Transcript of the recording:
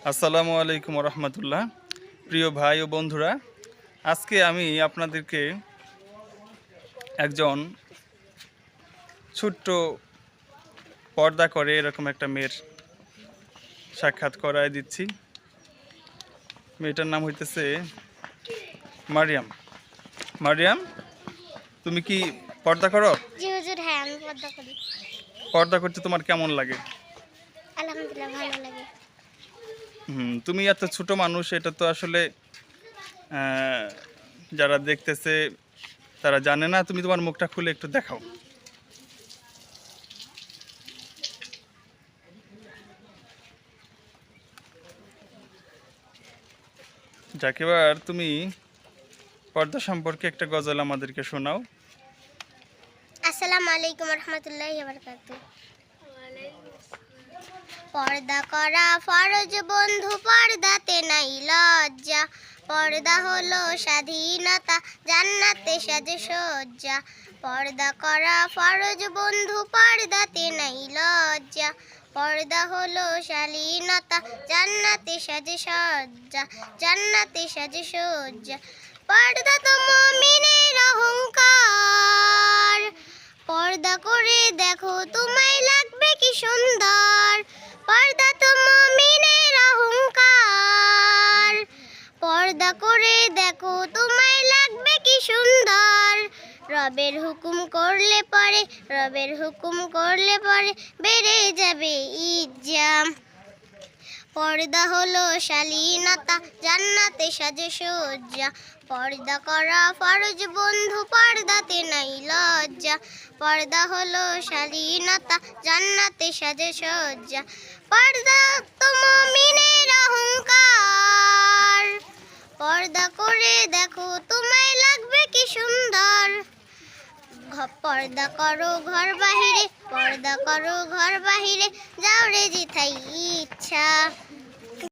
আসসালামু আলাইকুম রহমতুল্লাহ। প্রিয় ভাই ও বন্ধুরা, আজকে আমি আপনাদেরকে একজন ছোট্ট পর্দা করে এরকম একটা মেয়ের সাক্ষাৎ করায় দিচ্ছি। মেয়েটার নাম হইতেছে মারিয়াম। মারিয়াম, তুমি কি পর্দা করো? জি হুজুর, হ্যাঁ আমি পর্দা করি। পর্দা করতে তোমার কেমন লাগে? আলহামদুলিল্লাহ ভালো লাগে। তুমি এত ছোট মানুষ, এটা তো আসলে যারা দেখতেছে তারা জানে না। তুমি তোমার মুখটা খুলে একটু দেখাও। যাক, এবার তুমি পর্দা সম্পর্কে একটা গজল আমাদেরকে শোনাও। আসসালামু আলাইকুম রহমতুল্লাহি ওয়া বারাকাতুহু। পর্দা করা ফরজ বন্ধু, পর্দাতে নাই লজ্জা। পর্দা হলো স্বাধীনতা, জান্নাতে সাজে সজ্জা। পর্দা করা ফরজ বন্ধু, পর্দাতে নাই লজ্জা। পর্দা হলো শালীনতা, জান্নাতে সাজে সজ্জা। জান্নাতে সাজে সজ্জা। পর্দা তো মুমিনের অহংকার। পর্দা করে দেখো তোমায় লাগবে কি সুন্দর। পর্দা তো মুমিনের অহংকার। পর্দা করে দেখো তোমায় লাগবে কি সুন্দর। রবের হুকুম করলে পরে, রবের হুকুম করলে পরে বেড়ে যাবে ইজ্জত। পর্দা হলো শালীনতা, জান্নাতে সাজে সজ্জা। পর্দা করা ফরজ বন্ধু, পর্দাতে নাই লজ্জা। পর্দা হলো শালীনতা, জান্নাতে সাজে সজ্জা। পর্দা তো মুমিনের অহংকার। পর্দা করে দেখো তোমায় লাগবে কি সুন্দর। পর্দা করো ঘর বাহিরে, পর্দা করো ঘর বাহিরে, যাও রে যেথায় ইচ্ছা।